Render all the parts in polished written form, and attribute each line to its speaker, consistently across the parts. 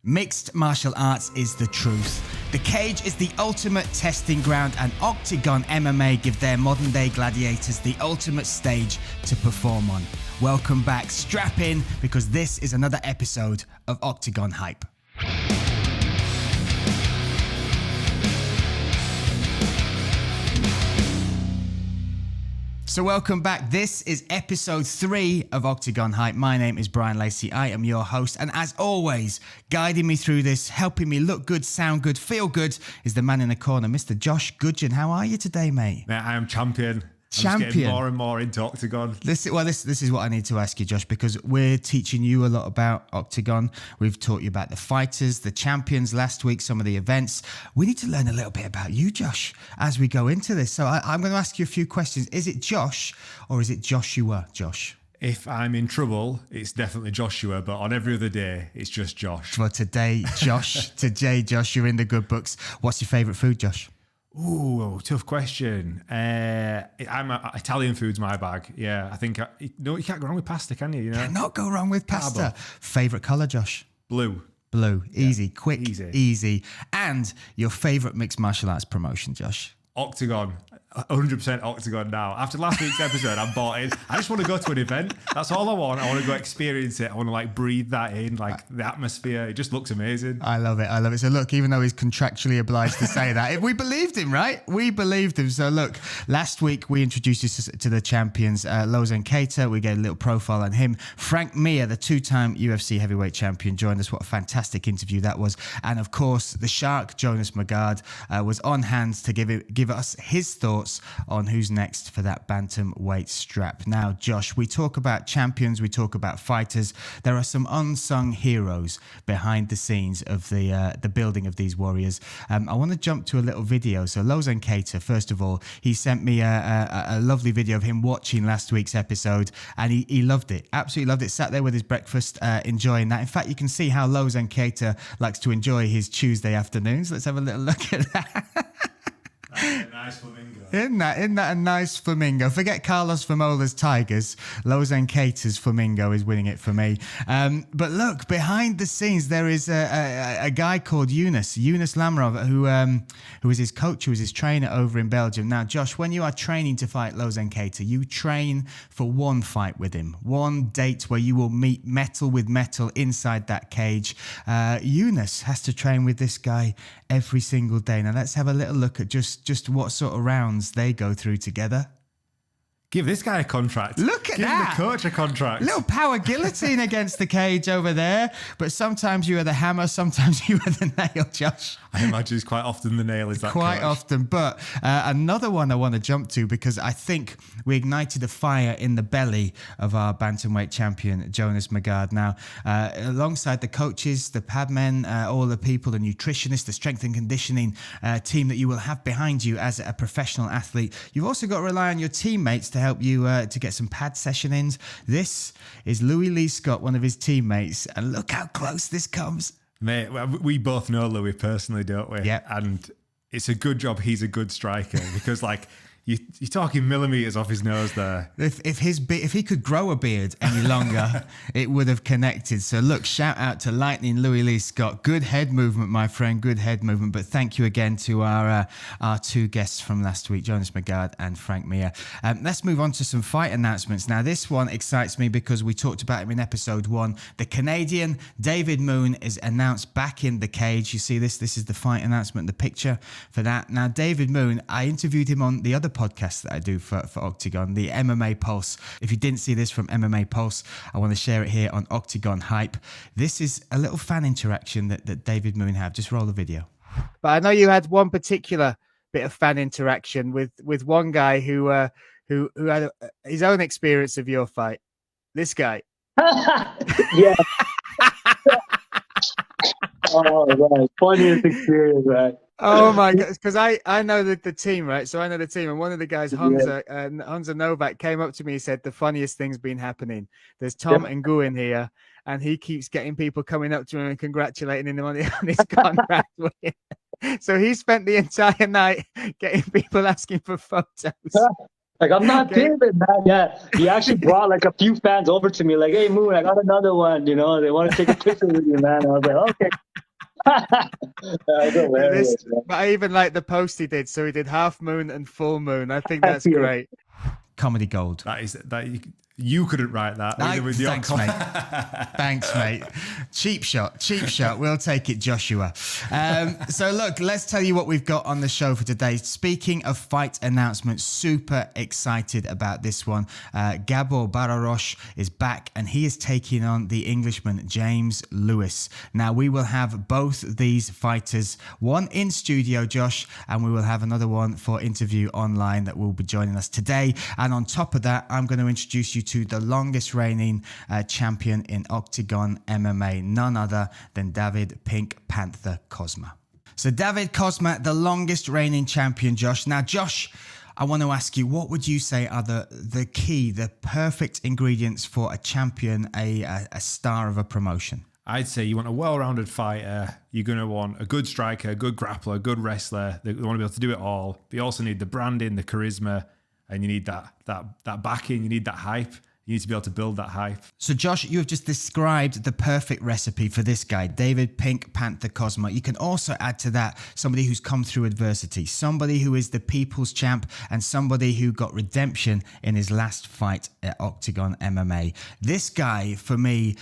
Speaker 1: Mixed martial arts is the truth. The cage is the ultimate testing ground, and Oktagon MMA give their modern day gladiators the ultimate stage to perform on. Welcome back, strap in, because this is another episode of Oktagon Hype. So welcome back. This is episode 3 of Oktagon Hype. My name is Bryan Lacey. I am your host. And as always, guiding me through this, helping me look good, sound good, feel good, is the man in the corner, Mr. Josh GUDGEON. How are you today, mate?
Speaker 2: Mate, I am champion. I'm just getting more and more into Octagon.
Speaker 1: This is what I need to ask you, Josh, because we're teaching you a lot about Octagon. We've taught you about the fighters, the champions last week, some of the events. We need to learn a little bit about you, Josh, as we go into this. So I'm going to ask you a few questions. Is it Josh or is it Joshua, Josh?
Speaker 2: If I'm in trouble, it's definitely Joshua, but on every other day, it's just Josh.
Speaker 1: Well, today, Josh, you're in the good books. What's your favourite food, Josh?
Speaker 2: Ooh, tough question. Italian food's my bag. Yeah, I think you can't go wrong with pasta, can you?
Speaker 1: Cannot go wrong with pasta. Favourite colour, Josh?
Speaker 2: Blue.
Speaker 1: Blue. Easy, quick, easy. And your favourite mixed martial arts promotion, Josh?
Speaker 2: Octagon. 100% Octagon now. After last week's episode, I'm bought in. I just want to go to an event. That's all I want. I want to go experience it. I want to breathe that in, the atmosphere. It just looks amazing.
Speaker 1: I love it. So look, even though he's contractually obliged to say that, we believed him, right? We believed him. So look, last week we introduced you to the champions, Lozan Keita. We gave a little profile on him. Frank Mir, the 2-time UFC heavyweight champion, joined us. What a fantastic interview that was. And of course, the Shark, Jonas Magard, was on hand to give us his thoughts on who's next for that bantamweight strap. Now, Josh, we talk about champions, we talk about fighters. There are some unsung heroes behind the scenes of the building of these warriors. I want to jump to a little video. So Lozan Keita, first of all, he sent me a lovely video of him watching last week's episode, and he loved it, absolutely loved it. Sat there with his breakfast, enjoying that. In fact, you can see how Lozan Keita likes to enjoy his Tuesday afternoons. Let's have a little look at that.
Speaker 2: That's a nice flamingo.
Speaker 1: Isn't that a nice flamingo? Forget Carlos Famola's Tigers. Lozan Keita's flamingo is winning it for me. But look, behind the scenes, there is a guy called Yunus Lamrov, who is his coach, who is his trainer over in Belgium. Now, Josh, when you are training to fight Lozan Keita, you train for one fight with him, one date where you will meet metal with metal inside that cage. Yunus has to train with this guy every single day. Now, let's have a little look at just what sort of rounds they go through together.
Speaker 2: Give this guy a contract.
Speaker 1: Look at
Speaker 2: Give
Speaker 1: that.
Speaker 2: the coach a contract.
Speaker 1: Little power guillotine against the cage over there. But sometimes you are the hammer, sometimes you are the nail, Josh.
Speaker 2: I imagine it's quite often the nail is that
Speaker 1: Quite often. But another one I want to jump to, because I think we ignited a fire in the belly of our bantamweight champion, Jonas Magard. Now, alongside the coaches, the padmen, all the people, the nutritionists, the strength and conditioning team that you will have behind you as a professional athlete, you've also got to rely on your teammates to help you to get some pad session ins. This is Louis Lee Scott, one of his teammates, and look how close this comes.
Speaker 2: Mate, we both know Louis personally, don't we?
Speaker 1: Yeah.
Speaker 2: And it's a good job he's a good striker, because you're talking millimeters off his nose there.
Speaker 1: If he could grow a beard any longer, it would have connected. So look, shout out to Lightning Louis Lee Scott. Good head movement, my friend. Good head movement. But thank you again to our two guests from last week, Jonas Magard and Frank Mir. Let's move on to some fight announcements. Now, this one excites me because we talked about him in episode 1. The Canadian David Moon is announced back in the cage. You see this? This is the fight announcement, the picture for that. Now, David Moon, I interviewed him on the other podcast that I do for Octagon, the MMA Pulse. If you didn't see this from MMA Pulse, I want to share it here on Oktagon Hype. This is a little fan interaction that David Moon had. Just roll the video. But I know you had one particular bit of fan interaction with one guy who had his own experience of your fight. This guy.
Speaker 3: Yeah. Oh, man. Funniest experience, right?
Speaker 1: Oh my God! Because I know the team, right? So I know the team, and one of the guys, Hunza Novak, came up to me and said the funniest thing's been happening. There's Tom Nguyen here, and he keeps getting people coming up to him and congratulating him on his contract win. So he spent the entire night getting people asking for photos.
Speaker 3: I'm not David, man. Yeah, he actually brought a few fans over to me, hey, Moon, I got another one. They want to take a picture with you, man. I was like, okay. That's hilarious, man.
Speaker 1: But I even like the post he did. So he did half moon and full moon. I think that's
Speaker 3: Yeah.
Speaker 1: great. Comedy gold.
Speaker 2: You couldn't write that. Either with your
Speaker 1: Thanks, mate. Thanks, mate. Cheap shot. We'll take it, Joshua. So look, let's tell you what we've got on the show for today. Speaking of fight announcements, super excited about this one. Gabor Boráros is back and he is taking on the Englishman James Lewis. Now we will have both these fighters, one in studio, Josh, and we will have another one for interview online that will be joining us today. And on top of that, I'm going to introduce you to the longest reigning champion in Oktagon MMA, none other than David Pink Panther Cosmo. So David Cosmo, the longest reigning champion, Josh. Now, Josh, I want to ask you, what would you say are the perfect ingredients for a champion, a star of a promotion?
Speaker 2: I'd say you want a well-rounded fighter. You're going to want a good striker, a good grappler, a good wrestler. They want to be able to do it all. But you also need the branding, the charisma, and you need that backing. You need that hype. You need to be able to build that hype. So
Speaker 1: Josh, you have just described the perfect recipe for this guy, David Pink Panther Cosmo. You can also add to that somebody who's come through adversity, somebody who is the people's champ, and somebody who got redemption in his last fight at Oktagon MMA. This guy, for me,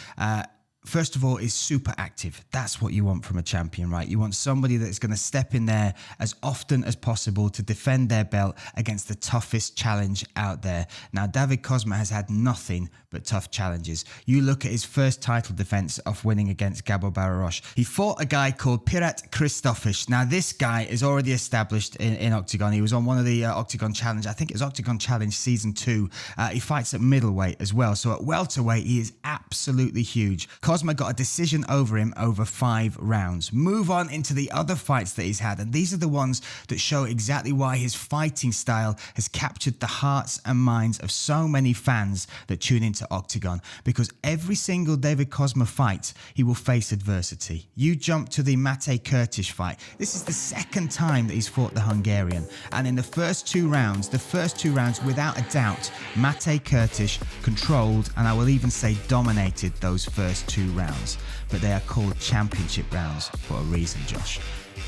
Speaker 1: first of all, is super active. That's what you want from a champion, right? You want somebody that's going to step in there as often as possible to defend their belt against the toughest challenge out there. Now, David Cosmo has had nothing but tough challenges. You look at his first title defense of winning against Gabor Boráros. He fought a guy called Pirat Kristofis. Now, this guy is already established in Octagon. He was on one of the Octagon Challenge. I think it was Octagon Challenge Season 2. He fights at middleweight as well. So at welterweight, he is absolutely huge. Cosmo got a decision over him over 5 rounds. Move on into the other fights that he's had, and these are the ones that show exactly why his fighting style has captured the hearts and minds of so many fans that tune into Octagon, because every single David Cosmo fight, he will face adversity. You jump to the Mate Curtis fight. This is the second time that he's fought the Hungarian, and in the first two rounds, without a doubt, Mate Curtis controlled, and I will even say dominated, those first 2 rounds. But they are called championship rounds for a reason, Josh.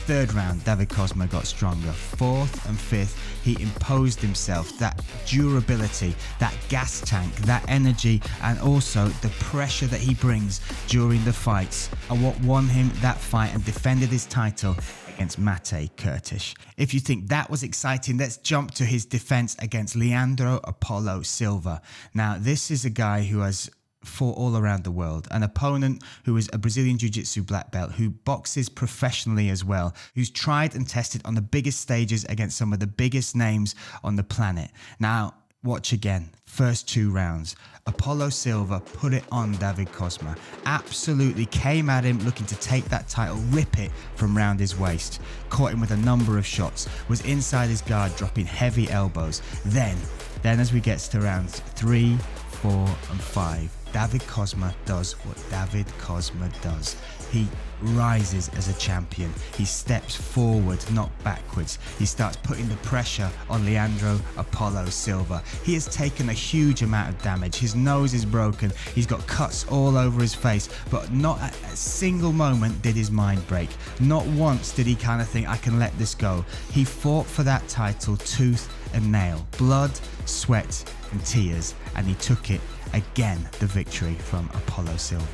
Speaker 1: Third round, David Cosmo got stronger. Fourth and fifth, he imposed himself. That durability, that gas tank, that energy, and also the pressure that he brings during the fights are what won him that fight and defended his title against Mate Curtis. If you think that was exciting, let's jump to his defense against Leandro Apollo Silva. Now, this is a guy who has fought all around the world, an opponent who is a Brazilian Jiu-Jitsu black belt, who boxes professionally as well, who's tried and tested on the biggest stages against some of the biggest names on the planet. Now, watch again. First 2 rounds. Apollo Silva put it on David Cosmo. Absolutely came at him looking to take that title, rip it from round his waist. Caught him with a number of shots. Was inside his guard, dropping heavy elbows. Then as we get to rounds 3, 4 and 5, David Cosmo does what David Cosmo does. He rises as a champion. He steps forward, not backwards. He starts putting the pressure on Leandro Apollo Silva. He has taken a huge amount of damage. His nose is broken. He's got cuts all over his face, but not at a single moment did his mind break. Not once did he kind of think, I can let this go. He fought for that title tooth and nail, blood, sweat and tears, and he took it. Again, the victory from Apollo Silva.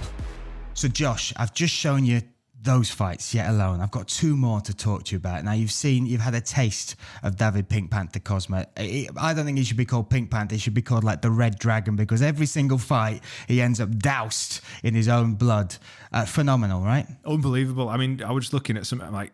Speaker 1: So Josh, I've just shown you those fights yet alone. I've got 2 more to talk to you about. Now you've had a taste of David Pink Panther Cosmo. I don't think he should be called Pink Panther. He should be called like the Red Dragon, because every single fight he ends up doused in his own blood. Phenomenal, right?
Speaker 2: Unbelievable. I mean, I was just looking at something like,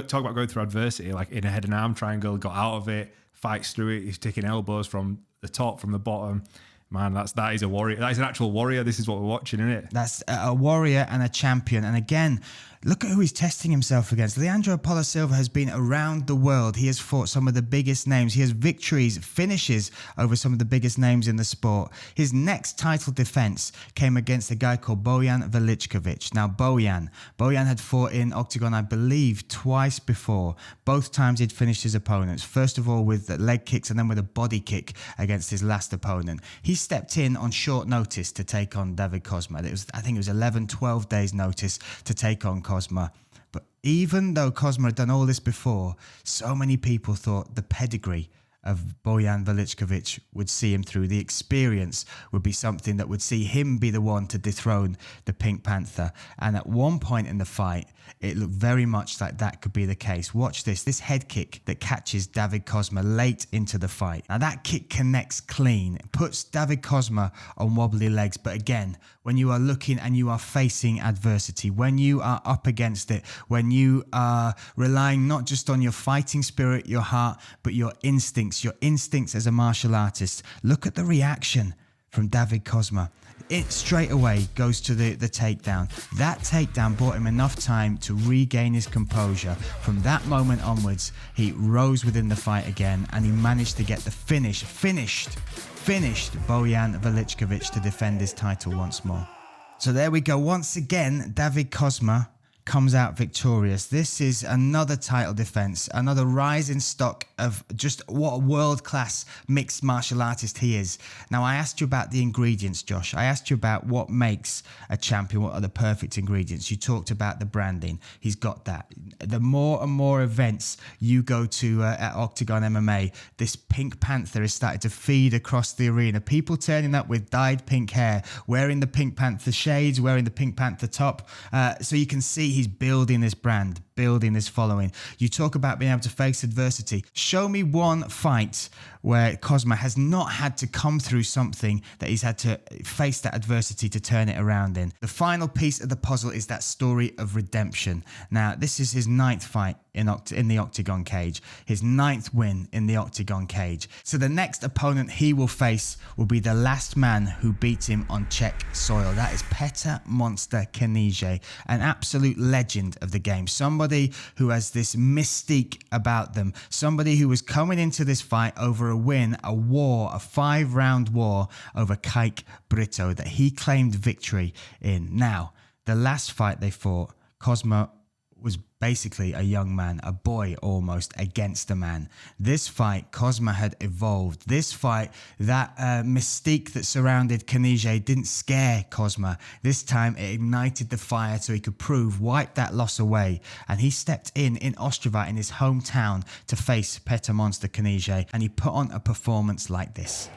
Speaker 2: talk about going through adversity, like in a head and arm triangle, got out of it, fights through it. He's taking elbows from the top, from the bottom. Man, that is a warrior. That is an actual warrior. This is what we're watching, isn't it?
Speaker 1: That's a warrior and a champion. And again, look at who he's testing himself against. Leandro Apollo Silva has been around the world. He has fought some of the biggest names. He has victories, finishes over some of the biggest names in the sport. His next title defense came against a guy called Bojan Veličković. Now, Bojan had fought in Octagon, I believe, twice before. Both times he'd finished his opponents. First of all with leg kicks and then with a body kick against his last opponent. He stepped in on short notice to take on David Cosmo. I think it was 11, 12 days notice to take on Cosmo. But even though Cosmo had done all this before, so many people thought the pedigree of Bojan Veličković would see him through. The experience would be something that would see him be the one to dethrone the Pink Panther. And at one point in the fight, it looked very much like that could be the case. Watch this head kick that catches David Cosmo late into the fight. Now that kick connects clean, it puts David Cosmo on wobbly legs. But again, when you are looking and you are facing adversity, when you are up against it, when you are relying not just on your fighting spirit, your heart, but your instincts as a martial artist, look at the reaction from David Cosmo. It straight away goes to the takedown. That takedown bought him enough time to regain his composure. From that moment onwards, he rose within the fight again, and he managed to get the finished Bojan Veličković to defend his title once more. So there we go. Once again, David Cosmo comes out victorious. This is another title defense, another rise in stock of just what a world-class mixed martial artist he is. Now, I asked you about the ingredients, Josh. I asked you about what makes a champion, what are the perfect ingredients. You talked about the branding. He's got that. The more and more events you go to at Oktagon MMA, this Pink Panther is starting to feed across the arena. People turning up with dyed pink hair, wearing the Pink Panther shades, wearing the Pink Panther top. So you can see he's building this brand, building this following. You talk about being able to face adversity. Show me one fight where Cosmo has not had to come through something that he's had to face that adversity to turn it around in. The final piece of the puzzle is that story of redemption. Now, this is his 9th fight in the Octagon cage, his 9th win in the Octagon cage. So the next opponent he will face will be the last man who beat him on Czech soil. That is Petr Monster Kinizhe, an absolute legend of the game. Somebody who has this mystique about them. Somebody who was coming into this fight over a win, a war, a 5-round war over Kike Britto that he claimed victory in. Now, the last fight they fought, Cosmo was basically a young man, a boy almost, against a man. This fight, Cosmo had evolved. This fight, that mystique that surrounded Kinizhe didn't scare Cosmo. This time it ignited the fire so he could wipe that loss away. And he stepped in Ostrava, in his hometown, to face Petr Monster Kinizhe, and he put on a performance like this.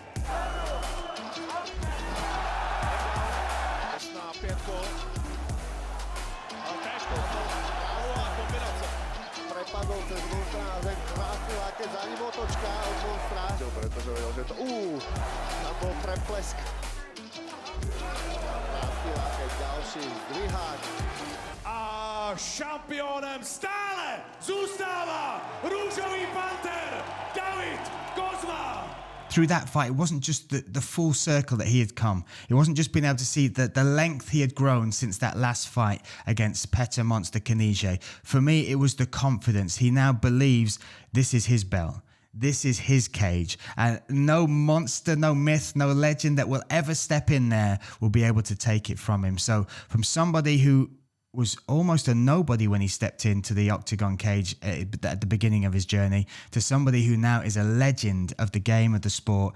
Speaker 4: A šampiónem stále zůstává růžový panter David Cosmo.
Speaker 1: Through that fight, it wasn't just the full circle that he had come. It wasn't just being able to see the length he had grown since that last fight against Petr Monster Kinizhe. For me, it was the confidence. He now believes this is his belt. This is his cage. And no monster, no myth, no legend that will ever step in there will be able to take it from him. So from somebody who was almost a nobody when he stepped into the Octagon cage at the beginning of his journey, to somebody who now is a legend of the game, of the sport,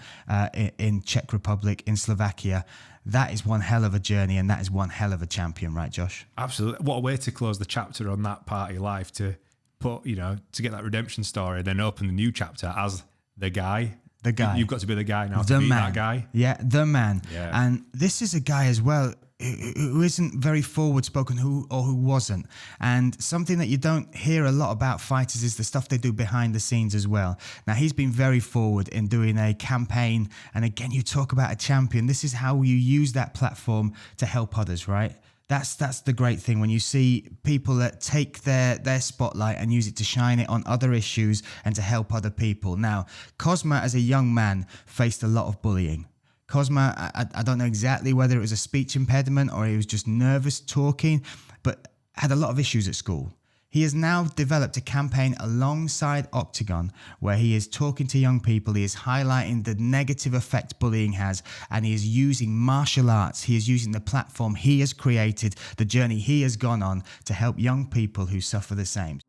Speaker 1: in Czech Republic, in Slovakia. That is one hell of a journey, and that is one hell of a champion, right, Josh?
Speaker 2: Absolutely. What a way to close the chapter on that part of your life, to put, to get that redemption story, then open the new chapter as the guy.
Speaker 1: The guy.
Speaker 2: You've got to be the guy now to be that guy.
Speaker 1: Yeah, the man.
Speaker 2: Yeah.
Speaker 1: And this is a guy as well who isn't very forward spoken, who wasn't. And something that you don't hear a lot about fighters is the stuff they do behind the scenes as well. Now, he's been very forward in doing a campaign. And again, you talk about a champion. This is how you use that platform to help others, right? That's the great thing, when you see people that take their spotlight and use it to shine it on other issues and to help other people. Now, Cosmo, as a young man, faced a lot of bullying. Cosmo, I don't know exactly whether it was a speech impediment or he was just nervous talking, but had a lot of issues at school. He has now developed a campaign alongside Octagon where he is talking to young people, he is highlighting the negative effect bullying has, and he is using martial arts, he is using the platform he has created, the journey he has gone on to help young people who suffer the same.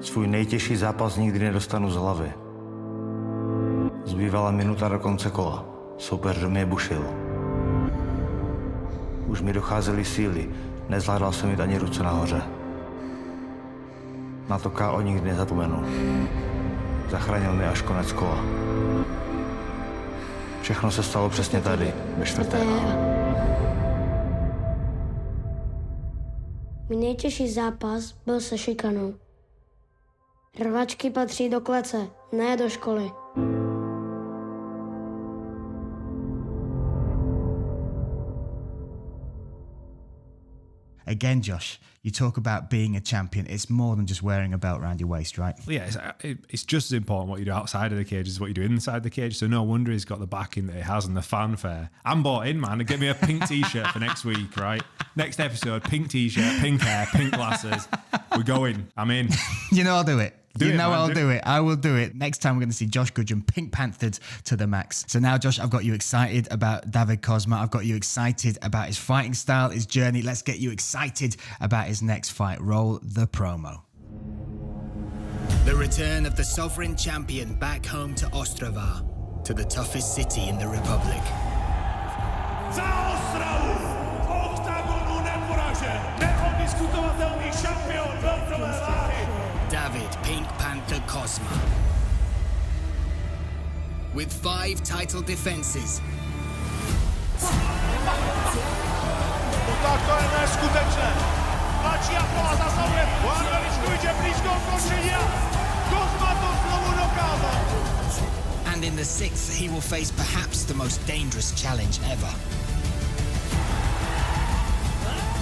Speaker 5: Svůj nejtěžší zápas nikdy nedostanu z hlavy. Zbývala minuta do konce kola. Soupeř do mě bušil. Už mi docházely síly, nezvládal jsem mít ani ruce nahoře. Na to K.O. nikdy nezapomenu. Zachránil mi až konec kola. Všechno se stalo přesně tady, ve čtvrtém.
Speaker 6: Můj nejtěžší zápas byl se šikanou. Rvačky patří do klece, ne do školy.
Speaker 1: Again, Josh, you talk about being a champion. It's more than just wearing a belt around your waist, right?
Speaker 2: Yeah, it's just as important what you do outside of the cage as what you do inside the cage. So no wonder he's got the backing that he has and the fanfare. I'm bought in, man. Get me a pink t-shirt for next week, right? Next episode, pink t-shirt, pink hair, pink glasses. We're going. I'm in.
Speaker 1: You know I'll do it. I'll
Speaker 2: do
Speaker 1: do it. I will do it. Next time we're going to see Josh GUDGEON Pink Panthered to the max. So now, Josh, I've got you excited about David Cosmo. I've got you excited about his fighting style, his journey. Let's get you excited about his next fight. Roll the promo.
Speaker 7: The return of the sovereign champion back home to Ostrava, to the toughest city in the Republic.
Speaker 4: Za Ostravu! Oktagonu neporažen! Neoddiskutovatelný šampion welterové váhy!
Speaker 7: David Pink Panther Cosmo. With 5 title defenses.
Speaker 4: Tak to je neskutečné! Tlačí a kola zasahuje! Američkovič je blízko ukončení a Cosmo to znovu dokázal!
Speaker 7: And in the 6th, he will face perhaps the most dangerous challenge ever.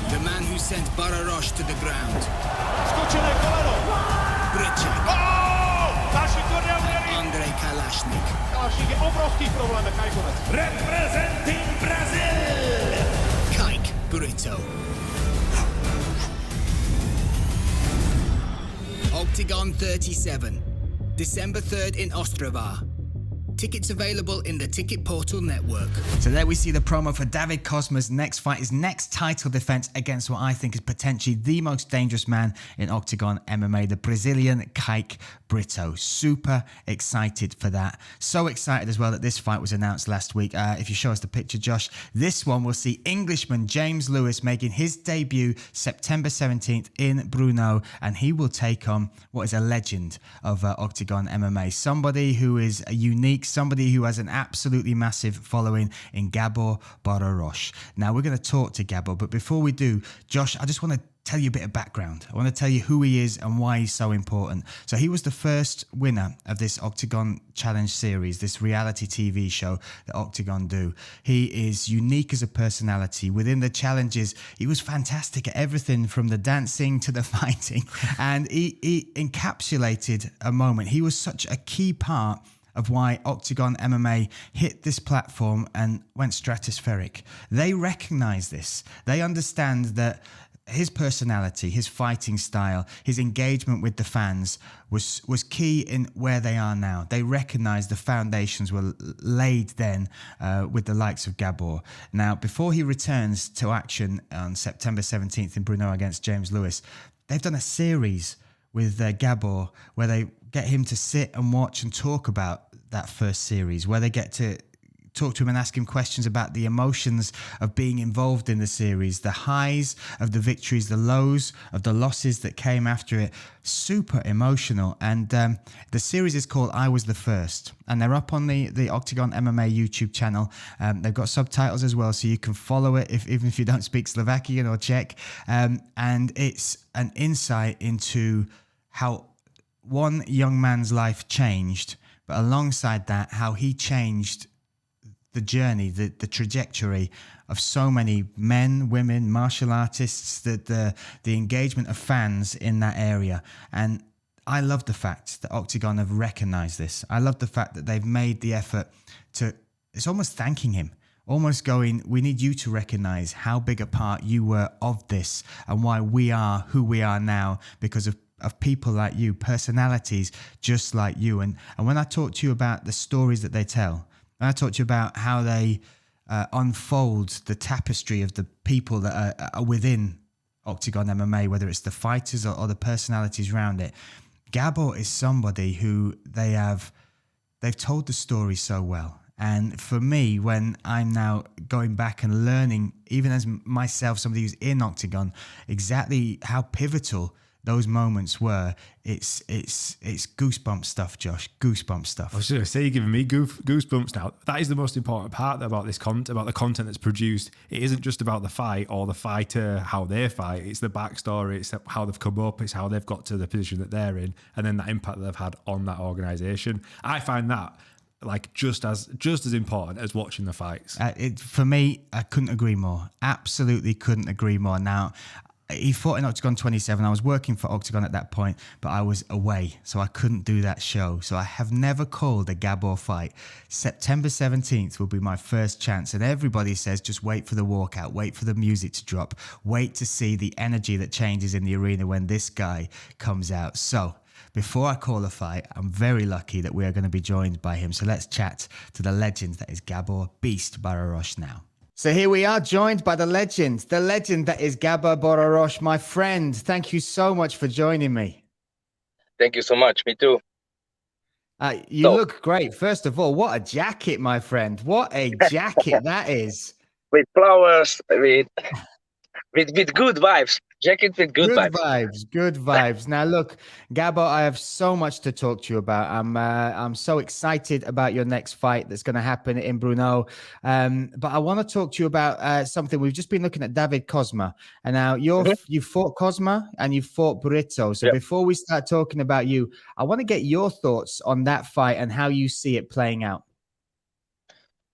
Speaker 7: The man who sent Boráros to the ground.
Speaker 4: Skočené koleno!
Speaker 7: Britto.
Speaker 4: Další turnér
Speaker 7: Andrej Kalašnik.
Speaker 4: Kalašnik je obrovský problém, Kajkovec. Representing Brazil!
Speaker 7: Kike Britto. Octagon 37. December 3rd in Ostrava. Tickets available in the Ticket Portal network.
Speaker 1: So there we see the promo for David Cosmo's next fight, his next title defense against what I think is potentially the most dangerous man in Octagon MMA, the Brazilian Kike Britto. Super excited for that. So excited as well that this fight was announced last week. If you show us the picture, Josh, this one will see Englishman James Lewis making his debut September 17th in Brno, and he will take on what is a legend of Octagon MMA, somebody who is unique, somebody who has an absolutely massive following in Gabor Boráros. Now, we're going to talk to Gabor, but before we do, Josh, I just want to tell you a bit of background. I want to tell you who he is and why he's so important. So he was the first winner of this Octagon Challenge series, this reality TV show that Octagon do. He is unique as a personality. Within the challenges, he was fantastic at everything from the dancing to the fighting. And he encapsulated a moment. He was such a key part of why Octagon MMA hit this platform and went stratospheric. They recognize this. They understand that his personality, his fighting style, his engagement with the fans was key in where they are now. They recognize the foundations were laid then with the likes of Gabor. Now, before he returns to action on September 17th in Brno against James Lewis, they've done a series with Gabor where they get him to sit and watch and talk about that first series, where they get to talk to him and ask him questions about the emotions of being involved in the series, the highs of the victories, the lows of the losses that came after it. Super emotional. And the series is called I Was the First, and they're up on the Octagon MMA YouTube channel. They've got subtitles as well, so you can follow it even if you don't speak Slovakian or Czech. And it's an insight into how one young man's life changed, but alongside that, how he changed the journey, the trajectory of so many men, women, martial artists, the engagement of fans in that area. And I love the fact that Octagon have recognized this. I love the fact that they've made the effort to, it's almost thanking him, almost going, we need you to recognize how big a part you were of this and why we are who we are now because of people like you, personalities just like you. And when I talk to you about the stories that they tell, and I talked to you about how they unfold the tapestry of the people that are within Octagon MMA, whether it's the fighters or the personalities around it. Gabor is somebody who they've told the story so well. And for me, when I'm now going back and learning, even as myself, somebody who's in Octagon, exactly how pivotal those moments were, it's goosebump stuff, Josh. Goosebump stuff.
Speaker 2: I was going to say, you're giving me goosebumps now. That is the most important part about this content, about the content that's produced. It isn't just about the fight or the fighter, how they fight. It's the backstory. It's how they've come up. It's how they've got to the position that they're in, and then that impact that they've had on that organisation. I find that like just as important as watching the fights.
Speaker 1: For me, I couldn't agree more. Absolutely couldn't agree more. Now, he fought in Octagon 27. I was working for Octagon at that point, but I was away, so I couldn't do that show. So I have never called a Gabor fight. September 17th will be my first chance, and everybody says just wait for the walkout, wait for the music to drop, wait to see the energy that changes in the arena when this guy comes out. So before I call a fight, I'm very lucky that we are going to be joined by him. So let's chat to the legend that is Gabor Beast Boráros now. So here we are, joined by the legend that is Gabor Boráros, my friend. Thank you so much for joining me.
Speaker 8: Thank you so much. Me too.
Speaker 1: You look great. First of all, what a jacket, my friend. What a jacket that is.
Speaker 8: With flowers, with good vibes. Jacket with good
Speaker 1: vibes. Good vibes. Now, look, Gabor, I have so much to talk to you about. I'm so excited about your next fight that's going to happen in Brno. But I want to talk to you about something. We've just been looking at David Cosmo, and now you fought Cosmo and you fought Britto. So before we start talking about you, I want to get your thoughts on that fight and how you see it playing out.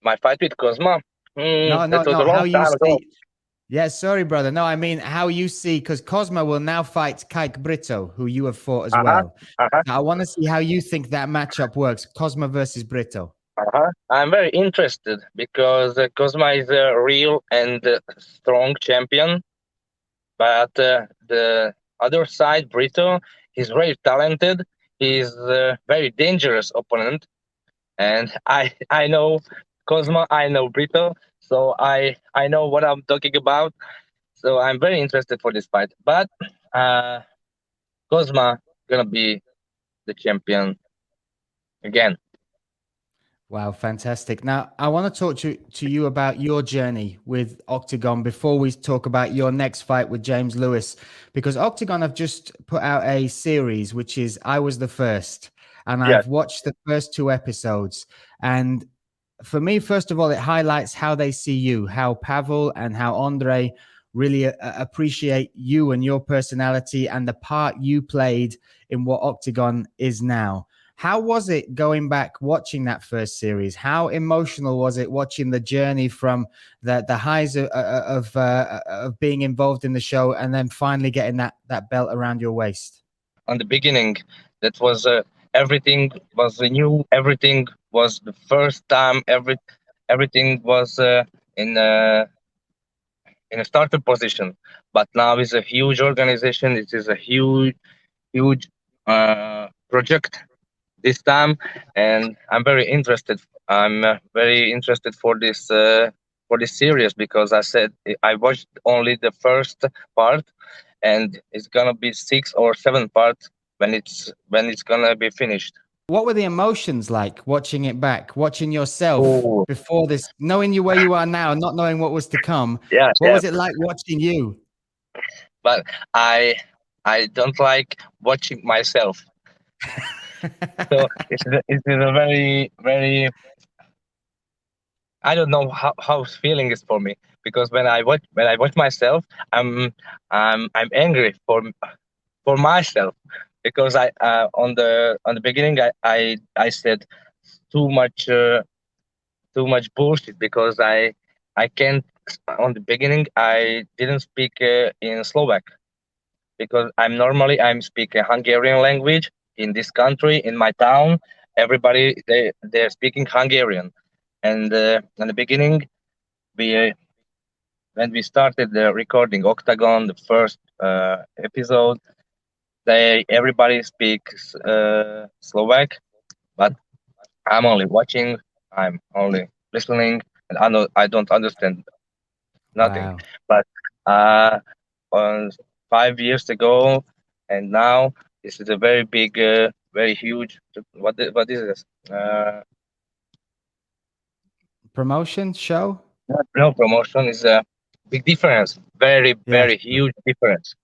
Speaker 8: My fight with Cosmo?
Speaker 1: No. How you see? Yeah, sorry, brother. No, I mean how you see, because Cosmo will now fight Britto, who you have fought as well. I want to see how you think that matchup works, Cosmo versus Britto.
Speaker 8: I'm very interested because Cosmo is a real and strong champion, but the other side, Britto, he's very talented. He's a very dangerous opponent, and I know Cosmo, I know Britto, so I know what I'm talking about. So I'm very interested for this fight. But Cosmo gonna be the champion again.
Speaker 1: Wow, fantastic. Now, I want to talk to you about your journey with Octagon before we talk about your next fight with James Lewis, because Octagon have just put out a series, which is I Was the First, and I've watched the first 2 episodes. And for me, first of all, it highlights how they see you, how Pavel and how Andre really appreciate you and your personality and the part you played in what Octagon is now. How was it going back watching that first series? How emotional was it watching the journey from the highs of being involved in the show and then finally getting that belt around your waist?
Speaker 8: On the beginning, that was everything was new. Everything was the first time. Everything was in a starter position. But now it's a huge organization. It is a huge project this time, and I'm very interested. I'm very interested for this series because I watched only the first part, and it's gonna be 6 or 7 parts when it's gonna be finished.
Speaker 1: What were the emotions like watching it back, watching yourself before this, knowing you where you are now, not knowing what was to come? What was it like watching you?
Speaker 8: But I don't like watching myself. So it's a very, very, I don't know how feeling is for me, because when I watch myself, I'm angry for myself, because I on the beginning I said too much bullshit, because I can't. On the beginning I didn't speak in Slovak, because I'm speaking Hungarian language. In this country, in my town, everybody they're speaking Hungarian, and in the beginning, when we started the recording Octagon, the first episode, everybody speaks Slovak, but I'm only watching, I'm only listening, and I don't understand nothing. Wow. But on 5 years ago, and now this is a very big, very huge. What is this?
Speaker 1: promotion show?
Speaker 8: No promotion is a big difference. Very,
Speaker 1: Yes.
Speaker 8: very huge difference.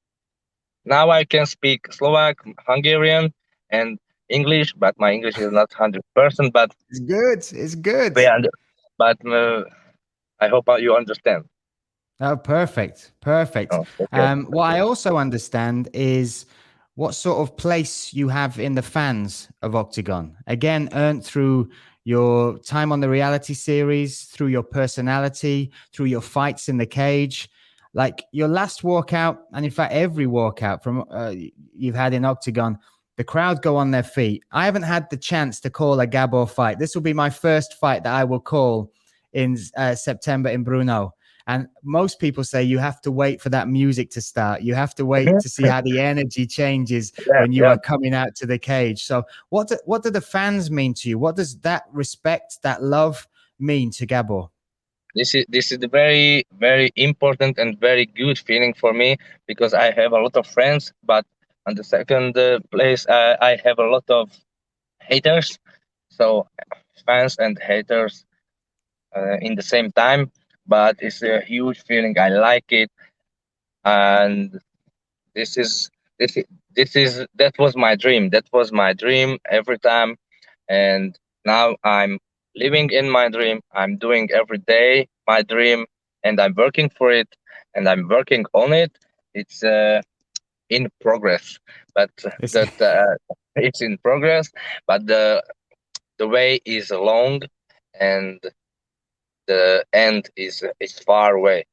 Speaker 8: Now I can speak Slovak, Hungarian, and English, but my English is not 100%. But
Speaker 1: It's good. It's good.
Speaker 8: we under, but I hope you understand.
Speaker 1: Oh, perfect. Perfect.
Speaker 8: Oh, okay.
Speaker 1: What I also understand is what sort of place you have in the fans of Octagon. Again, earned through your time on the reality series, through your personality, through your fights in the cage. Like your last walkout, and in fact, every walkout from you've had in Octagon, the crowd go on their feet. I haven't had the chance to call a Gabor fight. This will be my first fight that I will call in September in Brno. And most people say you have to wait for that music to start. You have to wait to see how the energy changes when you are coming out to the cage. So what do the fans mean to you? What does that respect, that love mean to Gabor?
Speaker 8: This is the very, very important and very good feeling for me, because I have a lot of friends, but on the second place, I have a lot of haters. So fans and haters in the same time, but it's a huge feeling. I like it, and this is that was my dream. That was my dream every time, and now I'm living in my dream. I'm doing every day my dream, and I'm working for it, and I'm working on it. It's in progress, but it's in progress, but the way is long, and the end is far away.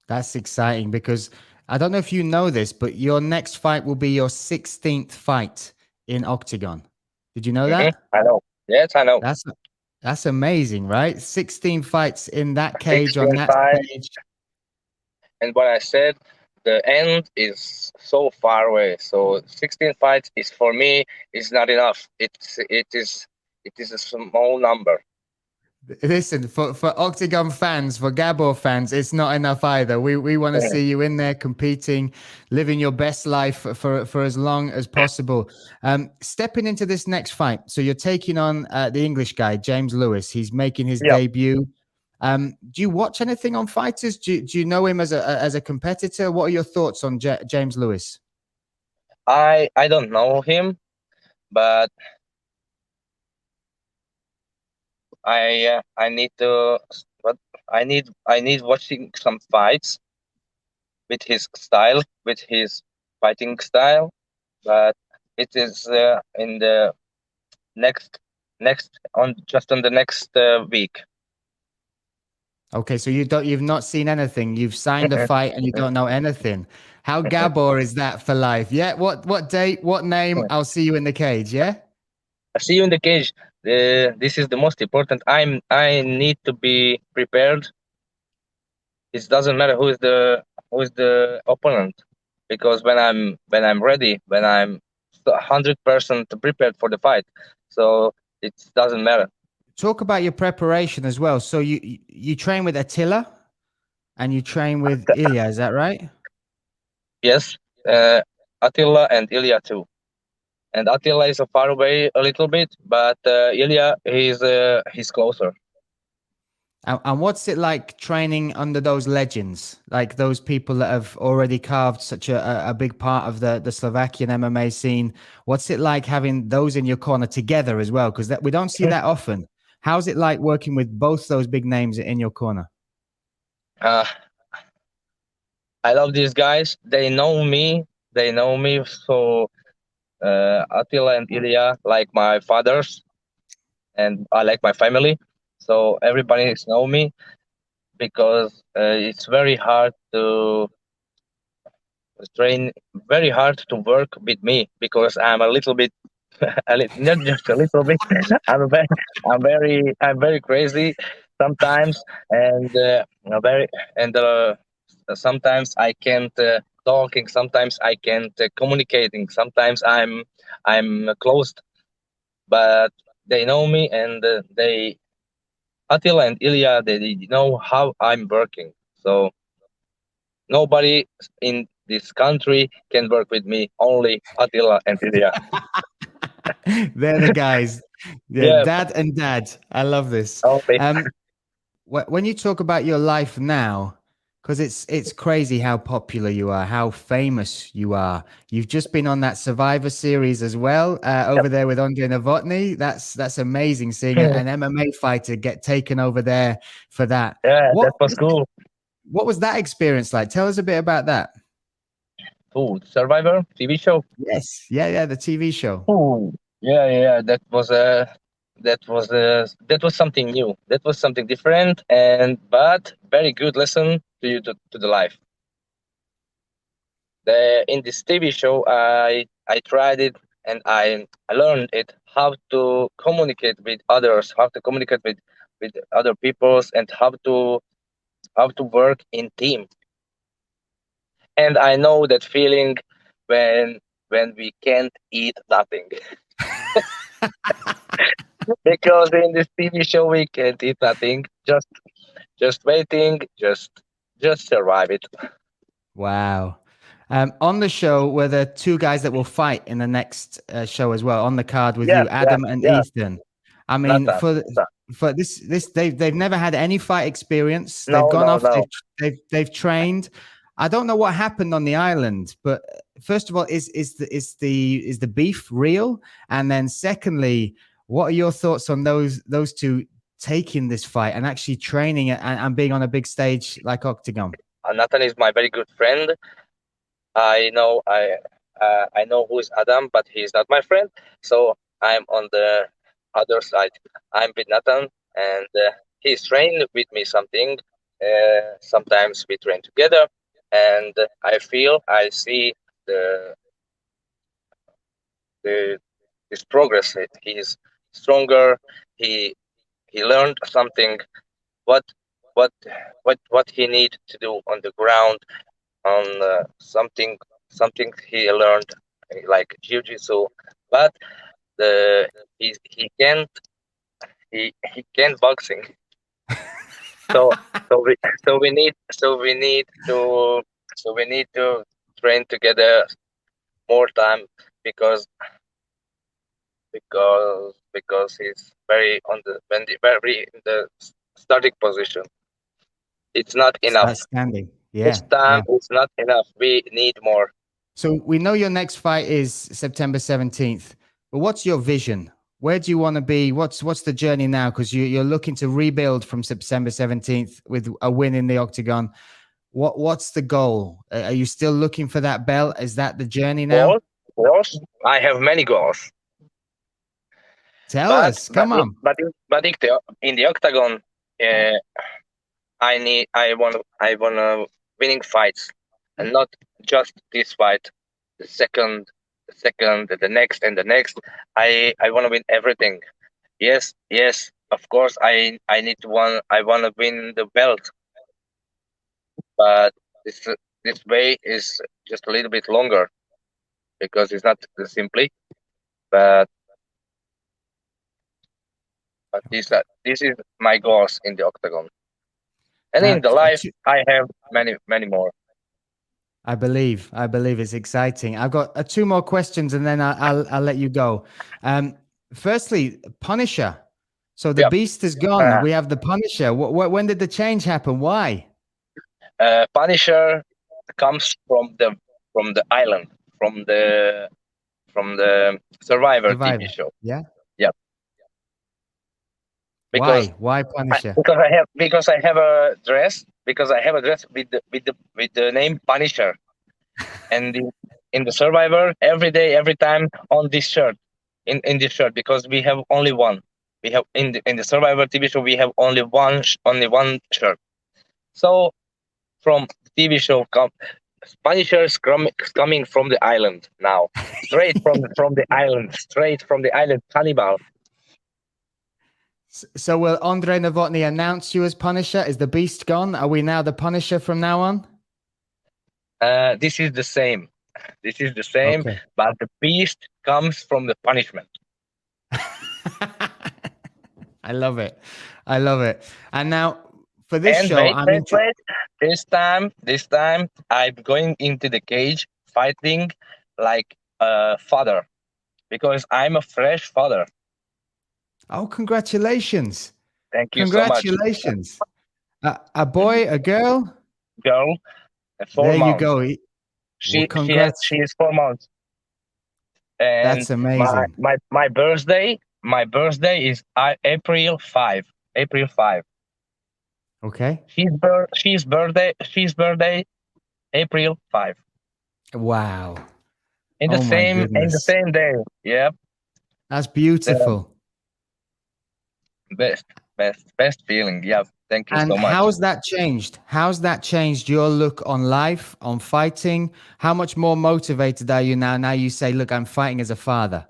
Speaker 1: That's exciting because I don't know if you know this, but your next fight will be your 16th fight in Octagon. Did you know that?
Speaker 8: I know. Yes, I know.
Speaker 1: That's amazing, right? 16 fights in that cage,
Speaker 8: 16
Speaker 1: on that
Speaker 8: fights.
Speaker 1: stage.
Speaker 8: And what I said, the end is so far away. So 16 fights is, for me, is not enough. It is a small number.
Speaker 1: Listen, for Octagon fans, for Gabor fans, it's not enough either. We want to see you in there competing, living your best life for as long as possible. Stepping into this next fight, so you're taking on the English guy, James Lewis. He's making his debut. Do you watch anything on fighters? Do you know him as a competitor? What are your thoughts on James Lewis?
Speaker 8: I don't know him, but I need to, but I need watching some fights with his style, with his fighting style. But it is in the next on the next week.
Speaker 1: Okay, so you've not seen anything. You've signed a fight and you don't know anything. How Gabor is that for life? Yeah. What date? What name? I'll see you in the cage. Yeah.
Speaker 8: I see you in the cage. This is the most important. I need to be prepared. It doesn't matter who is the opponent, because when I'm ready, when I'm 100% prepared for the fight, so it doesn't matter.
Speaker 1: Talk about your preparation as well. So you train with Attila and you train with Ilya. Is that right?
Speaker 8: Yes, Attila and Ilya too. And Attila is far away a little bit, but Ilya he's closer.
Speaker 1: And what's it like training under those legends, like those people that have already carved such a big part of the Slovakian MMA scene? What's it like having those in your corner together as well? Because we don't see that often. How's it like working with both those big names in your corner?
Speaker 8: I love these guys. They know me. So Attila and Ilya like my fathers, and I like my family. So everybody know me, because it's very hard to train, very hard to work with me, because I'm a little bit, not just a little bit. I'm very crazy sometimes, and very and sometimes I can't talking. Sometimes I can't communicating. Sometimes I'm closed, but they know me, and they Attila and Ilya, they know how I'm working. So nobody in this country can work with me. Only Attila and Ilya.
Speaker 1: They're the guys. Yeah,
Speaker 8: Yeah,
Speaker 1: dad and dad. I love this.
Speaker 8: only.
Speaker 1: when you talk about your life now, because it's crazy how popular you are, how famous you are. You've just been on that Survivor series as well, over there with Andre Novotny. That's amazing seeing an MMA fighter get taken over there for that.
Speaker 8: Yeah,
Speaker 1: What
Speaker 8: that was cool.
Speaker 1: what was that experience like? Tell us a bit about that.
Speaker 8: Cool. Survivor TV show.
Speaker 1: Yes, yeah, the TV show.
Speaker 8: Ooh, yeah. That was something new. That was something different, and but very good lesson to you to the life. In this TV show, I tried it and I learned it how to communicate with others, how to communicate with other peoples, and how to work in team. And I know that feeling when we can't eat nothing. Because in this TV show we can't eat nothing. Just waiting, just survive it.
Speaker 1: Wow. On the show were the two guys that will fight in the next show as well on the card with
Speaker 8: Yeah,
Speaker 1: you, Adam and
Speaker 8: yeah.
Speaker 1: Ethan. I mean,
Speaker 8: Nathan.
Speaker 1: for this they've never had any fight experience. They've
Speaker 8: No,
Speaker 1: gone
Speaker 8: no,
Speaker 1: off.
Speaker 8: no.
Speaker 1: They've trained. I don't know what happened on the island, but first of all, is the beef real? And then secondly, what are your thoughts on those two taking this fight and actually training and being on a big stage like Octagon?
Speaker 8: Nathan is my very good friend. I know who is Adam, but he's not my friend. So I'm on the other side. I'm with Nathan, and he's trained with me something. Sometimes we train together, and I see the his progress. He's stronger. He learned something. What what he need to do on the ground, on something he learned like jiu-jitsu, but he can't boxing. so we need to train together more time, because he's very very in the starting position. It's not enough.
Speaker 1: Outstanding.
Speaker 8: This
Speaker 1: Yeah.
Speaker 8: time it's not enough. We need more.
Speaker 1: So we know your next fight is September 17th, but what's your vision? Where do you want to be? What's the journey now? Because you're looking to rebuild from September 17th with a win in the Octagon. What's the goal? Are you still looking for that belt? Is that the journey now?
Speaker 8: Goals? I have many goals.
Speaker 1: Tell us. Come on.
Speaker 8: But in the Octagon, I want winning fights, and not just this fight. The second, the next, and the next. I want to win everything. Yes. Of course, I need to win. I want to win the belt, but this way is just a little bit longer, because it's not simply. But this is my goals in the Octagon. And in the life, I have many more.
Speaker 1: I believe it's exciting. I've got two more questions, and then I'll let you go. Firstly, Punisher. So the Beast is gone. We have the Punisher. When did the change happen? Why?
Speaker 8: Punisher comes from the island, from the Survivor TV show.
Speaker 1: Yeah.
Speaker 8: Because
Speaker 1: why Punisher?
Speaker 8: Because I have a dress with the name Punisher, and in the Survivor, every day, every time, on this shirt, in this shirt, because we have only one. We have in the Survivor TV show, we have only one shirt. So from the TV show, Punisher is coming from the island now, straight from the island, cannibal.
Speaker 1: So will Andre Novotny announce you as Punisher? Is the Beast gone? Are we now the Punisher from now on?
Speaker 8: This is the same. Okay. But the Beast comes from the punishment.
Speaker 1: I love it. And now for this show,
Speaker 8: this time I'm going into the cage fighting like a father, because I'm a fresh father.
Speaker 1: Oh, congratulations.
Speaker 8: Thank you
Speaker 1: congratulations.
Speaker 8: so
Speaker 1: A boy, a girl?
Speaker 8: Girl, 4
Speaker 1: There you
Speaker 8: months.
Speaker 1: go. Well, congrats.
Speaker 8: She is 4 months. And
Speaker 1: That's amazing.
Speaker 8: my birthday is April 5. April 5.
Speaker 1: Okay.
Speaker 8: She's birthday April 5.
Speaker 1: Wow.
Speaker 8: In the
Speaker 1: Oh my goodness.
Speaker 8: same day. Yep.
Speaker 1: That's beautiful.
Speaker 8: Best feeling. Yeah. Thank you
Speaker 1: And
Speaker 8: so much.
Speaker 1: how's that changed? How's that changed your look on life, on fighting? How much more motivated are you now? Now you say, look, I'm fighting as a father.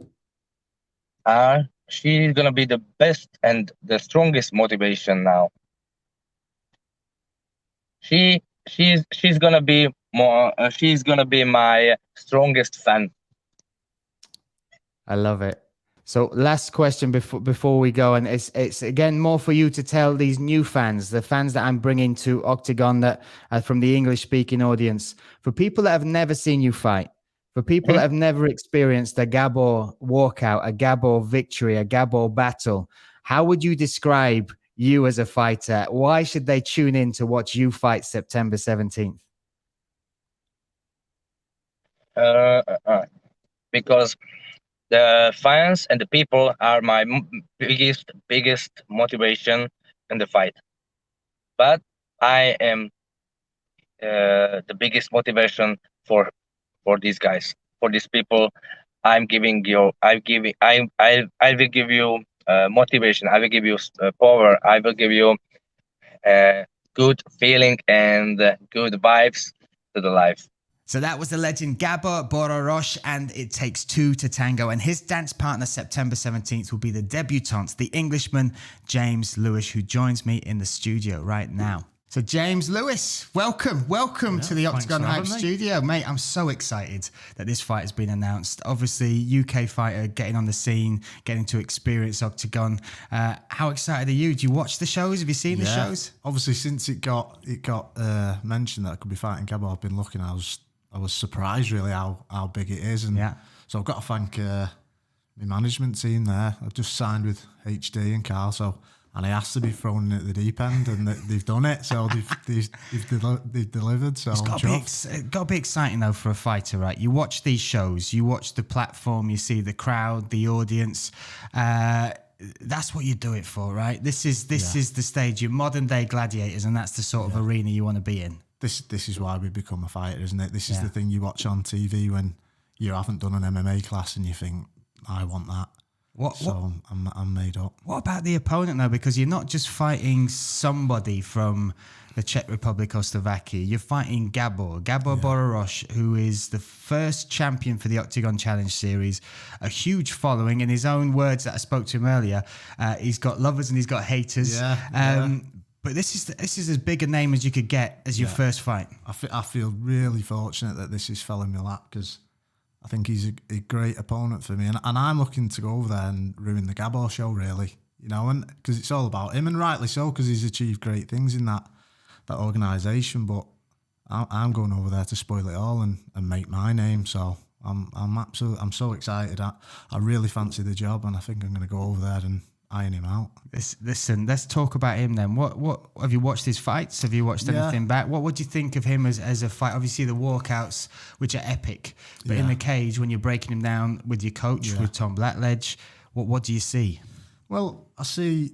Speaker 8: She's gonna be the best and the strongest motivation now. She's gonna be more. She's gonna be my strongest fan.
Speaker 1: I love it. So last question before we go, and it's again more for you to tell these new fans, the fans that I'm bringing to Octagon that from the English speaking audience, for people that have never seen you fight, for people that have never experienced a Gabor walkout, a Gabor victory, a Gabor battle, how would you describe you as a fighter? Why should they tune in to watch you fight September 17th?
Speaker 8: Because the fans and the people are my biggest motivation in the fight. But I am the biggest motivation for these guys, for these people. I will give you motivation. I will give you power. I will give you good feeling and good vibes to the life.
Speaker 1: So that was the legend Gabor Boráros, and It Takes Two to Tango. And his dance partner September 17th will be the debutant, the Englishman James Lewis, who joins me in the studio right now. So James Lewis, welcome to the Oktagon Hype studio. Mate, I'm so excited that this fight has been announced. Obviously, UK fighter getting on the scene, getting to experience Octagon. How excited are you? Do you watch the shows? Have you seen the shows?
Speaker 9: Obviously, since it got mentioned that I could be fighting Gabor, I've been looking. I was surprised really how big it is, and so I've got to thank my management team there. I've just signed with HD and Carl, and I asked to be thrown in at the deep end, and they've done it. So they've delivered. So
Speaker 1: it's got to be exciting though for a fighter, right? You watch these shows, you watch the platform, you see the crowd, the audience. That's what you do it for, right? This is the stage. You're modern day gladiators, and that's the sort of arena you want to be in.
Speaker 9: This is why we become a fighter, isn't it? This is the thing you watch on TV when you haven't done an MMA class and you think, I want that. I'm made up. What
Speaker 1: about the opponent though? Because you're not just fighting somebody from the Czech Republic or Slovakia. You're fighting Gabor Boráros, who is the first champion for the Octagon Challenge Series. A huge following. In his own words that I spoke to him earlier, he's got lovers and he's got haters. But this is as big a name as you could get as your first fight.
Speaker 9: I feel really fortunate that this is fell in my lap, because I think he's a great opponent for me, and I'm looking to go over there and ruin the Gabor show, really, and because it's all about him, and rightly so, because he's achieved great things in that organisation. But I'm going over there to spoil it all and make my name. So I'm so excited. I really fancy the job, and I think I'm going to go over there and iron him out.
Speaker 1: Listen, let's talk about him then. What have you watched his fights? Have you watched anything back? What would you think of him as a fight? Obviously the walkouts, which are epic, but in the cage when you're breaking him down with your coach, with Tom Blackledge, what do you see?
Speaker 9: Well, I see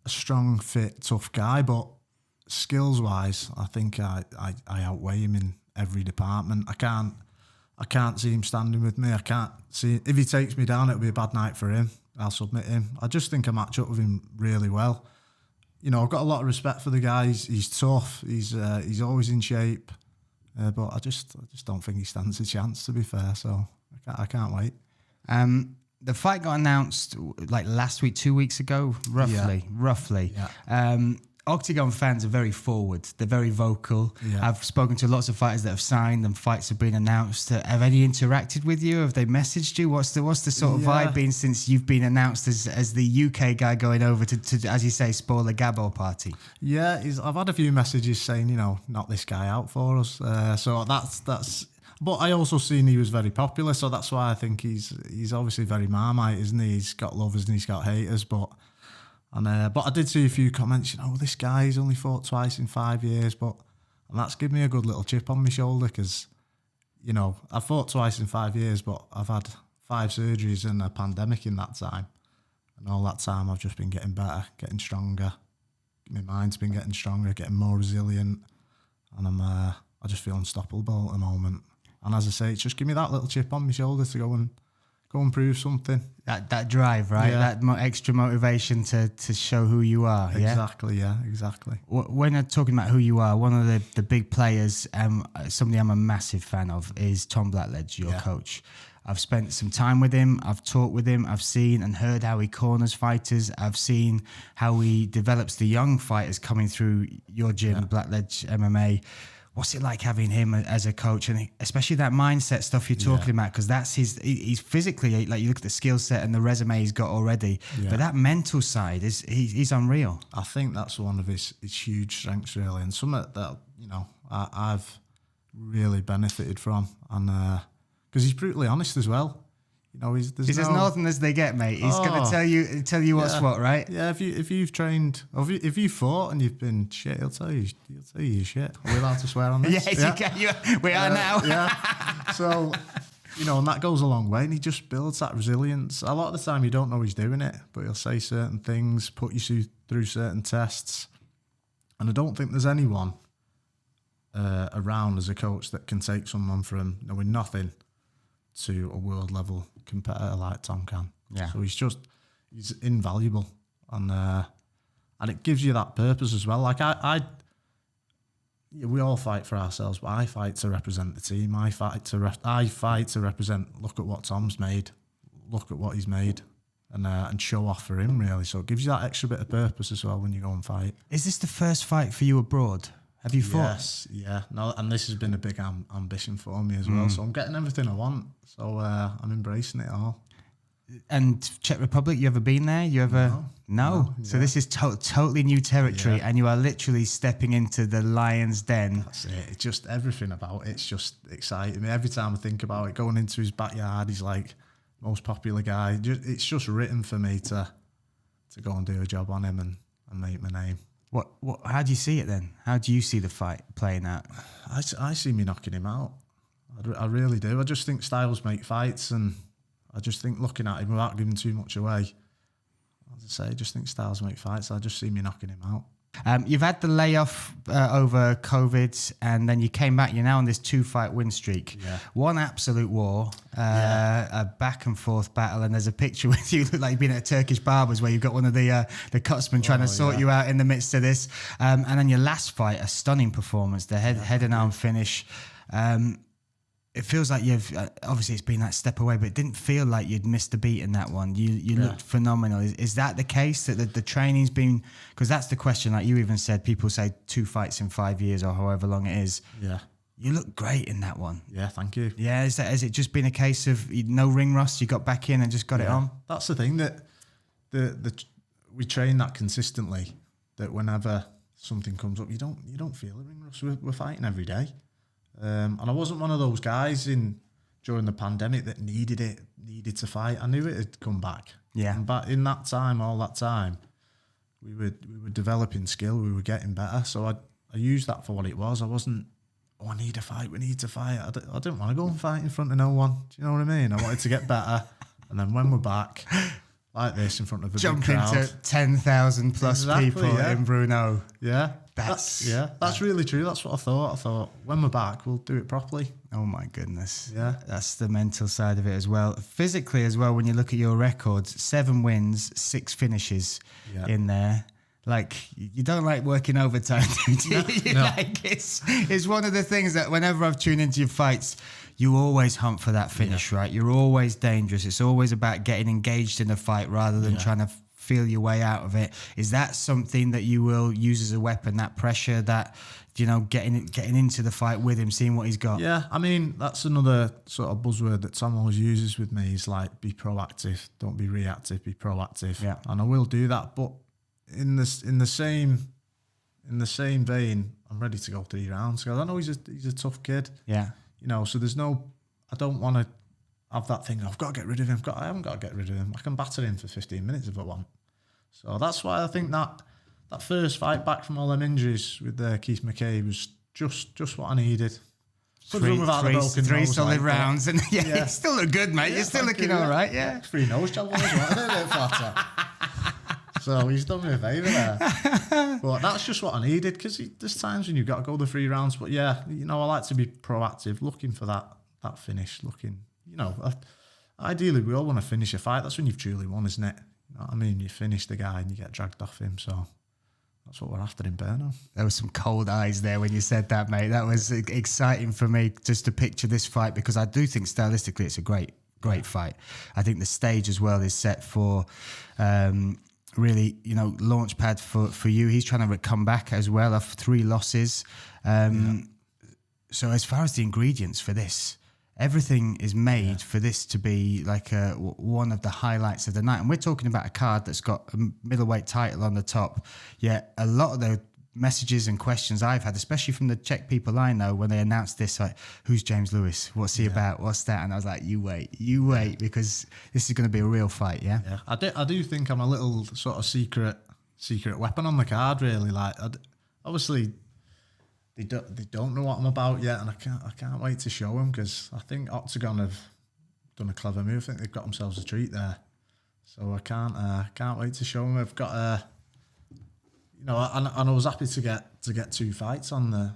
Speaker 9: a strong, fit, tough guy, but skills wise, I think I outweigh him in every department. I can't see him standing with me. I can't see, if he takes me down, it'll be a bad night for him. I'll submit him. I just think I match up with him really well. I've got a lot of respect for the guy. He's tough. He's always in shape. But I just don't think he stands a chance, to be fair. So I can't wait.
Speaker 1: The fight got announced like last week, 2 weeks ago, roughly.
Speaker 9: Yeah.
Speaker 1: Octagon fans are very forward. They're very vocal. Yeah. I've spoken to lots of fighters that have signed and fights have been announced. Have any interacted with you? Have they messaged you? What's the sort of vibe been since you've been announced as the UK guy going over to as you say, spoil the Gabor party?
Speaker 9: Yeah, I've had a few messages saying, knock this guy out for us. So that's. But I also seen he was very popular, so that's why I think he's obviously very Marmite, isn't he? He's got lovers and he's got haters, but And but I did see a few comments, this guy's only fought twice in 5 years, and that's given me a good little chip on my shoulder because, I've fought twice in 5 years, but I've had 5 surgeries and a pandemic in that time. And all that time I've just been getting better, getting stronger. My mind's been getting stronger, getting more resilient. And I just feel unstoppable at the moment. And as I say, it's just give me that little chip on my shoulder to go and prove something.
Speaker 1: That drive, right?
Speaker 9: Yeah.
Speaker 1: That extra motivation to show who you are.
Speaker 9: Exactly, yeah, exactly.
Speaker 1: When I'm talking about who you are, one of the big players, somebody I'm a massive fan of, is Tom Blackledge, your coach. I've spent some time with him. I've talked with him. I've seen and heard how he corners fighters. I've seen how he develops the young fighters coming through your gym, Blackledge MMA. What's it like having him as a coach, and especially that mindset stuff you're talking about? Because that's he's physically, like, you look at the skill set and the resume he's got already, but that mental side he's unreal.
Speaker 9: I think that's one of his huge strengths, really, and something that I've really benefited from, and because he's brutally honest as well. He's
Speaker 1: as northern as they get, mate. He's going to tell you what's what, right?
Speaker 9: Yeah, if you've trained, or if you've fought and you've been shit, he'll tell you your shit. Are we allowed to swear on this?
Speaker 1: Yes, you can. We are now.
Speaker 9: Yeah. So, and that goes a long way, and he just builds that resilience. A lot of the time you don't know he's doing it, but he'll say certain things, put you through certain tests. And I don't think there's anyone around as a coach that can take someone from knowing nothing to a world level competitor like Tom can.
Speaker 1: Yeah.
Speaker 9: So he's invaluable, and it gives you that purpose as well. Like we all fight for ourselves, but I fight to represent the team. I fight to represent. Look at what Tom's made. Look at what he's made, and show off for him, really. So it gives you that extra bit of purpose as well when you go and fight.
Speaker 1: Is this the first fight for you abroad? Have you fought?
Speaker 9: Yes, yeah. No, and this has been a big ambition for me as well. So I'm getting everything I want. So I'm embracing it all.
Speaker 1: And Czech Republic, you ever been there? You ever? No. So this is totally new territory, and you are literally stepping into the lion's den.
Speaker 9: That's it. It's just everything about it's just exciting me. Every time I think about it, going into his backyard, he's like most popular guy. It's just written for me to go and do a job on him and make my name.
Speaker 1: What? How do you see it then? How do you see the fight playing out?
Speaker 9: I see me knocking him out. I really do. I just think styles make fights, and I just think looking at him without giving too much away, as I say, I just think styles make fights. I just see me knocking him out.
Speaker 1: You've had the layoff over COVID, and then you came back. You're now on this 2-fight win streak.
Speaker 9: Yeah.
Speaker 1: One absolute war, a back and forth battle. And there's a picture with you, look like you've been at a Turkish barber's where you've got one of the cutsmen trying to sort you out in the midst of this. And then your last fight, a stunning performance, the head and arm finish. It feels like you've obviously it's been that step away, but it didn't feel like you'd missed a beat in that one. You looked phenomenal. Is that the case, that the training's been? Because that's the question. Like you even said, people say 2 fights in 5 years or however long it is.
Speaker 9: Yeah,
Speaker 1: you look great in that one.
Speaker 9: Yeah, thank you.
Speaker 1: Yeah, has it just been a case of no ring rust? You got back in and just got it on.
Speaker 9: That's the thing, that we train that consistently. That whenever something comes up, you don't feel a ring rust. We're fighting every day. And I wasn't one of those guys during the pandemic that needed to fight. I knew it had come back.
Speaker 1: Yeah.
Speaker 9: And back in that time, all that time, we were developing skill. We were getting better. So I used that for what it was. I wasn't, I need a fight. We need to fight. I didn't want to go and fight in front of no one. Do you know what I mean? I wanted to get better. And then when we're back, like this, in front of a big crowd,
Speaker 1: into 10,000 plus people in Brno.
Speaker 9: Yeah. That's really true. That's what I thought. I thought, when we're back, we'll do it properly.
Speaker 1: Oh my goodness.
Speaker 9: Yeah.
Speaker 1: That's the mental side of it as well. Physically as well, when you look at your records, 7 wins, 6 finishes in there. Like, you don't like working overtime, do you?
Speaker 9: No.
Speaker 1: Like, it's one of the things that whenever I've tuned into your fights, you always hunt for that finish, right? You're always dangerous. It's always about getting engaged in the fight rather than trying to feel your way out of it. Is that something that you will use as a weapon, that pressure, that, getting into the fight with him, seeing what he's got?
Speaker 9: Yeah, I mean, that's another sort of buzzword that Tom always uses with me, is like, be proactive, don't be reactive, be proactive. Yeah. And I will do that, but in the same vein, I'm ready to go 3 rounds, because I know he's a tough kid.
Speaker 1: Yeah.
Speaker 9: So there's I don't want to have that thing, I've got to get rid of him. I haven't got to get rid of him. I can batter him for 15 minutes if I want. So that's why I think that first fight back from all them injuries with Keith McKay was just what I needed.
Speaker 1: Three solid rounds, and
Speaker 9: Yeah.
Speaker 1: you still look good, mate. You're still looking all right, yeah.
Speaker 9: 3 nose jobs as well, isn't it? A bit flatter. So he's done me a favour there. But that's just what I needed, because there's times when you've got to go the 3 rounds. But yeah, I like to be proactive, looking for that finish, ideally we all want to finish a fight. That's when you've truly won, isn't it? You know what I mean? You finish the guy and you get dragged off him, so that's what we're after in Brno.
Speaker 1: There was some cold eyes there when you said that, mate. That was exciting for me just to picture this fight, because I do think stylistically it's a great fight. I think the stage as well is set for really, launch pad for you. He's trying to come back as well after 3 losses. So as far as the ingredients for this, everything is made for this to be like one of the highlights of the night. And we're talking about a card that's got a middleweight title on the top. Yet a lot of the messages and questions I've had, especially from the Czech people I know, when they announced this, like, who's James Lewis? What's he about? What's that? And I was like, you wait, because this is going to be a real fight, yeah?
Speaker 9: Yeah, I do think I'm a little sort of secret weapon on the card, really. Like, obviously, they don't know what I'm about yet, and I can't wait to show them, because I think Octagon have done a clever move. I think they've got themselves a treat there, so I can't wait to show them. I've got and I was happy to get 2 fights on the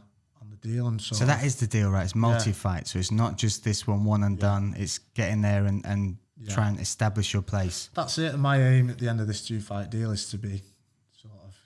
Speaker 9: deal, and so
Speaker 1: that is the deal, right? It's multi-fight, so it's not just this one and done. It's getting there and try and establish your place.
Speaker 9: That's it. And my aim at the end of this 2-fight deal is to be sort of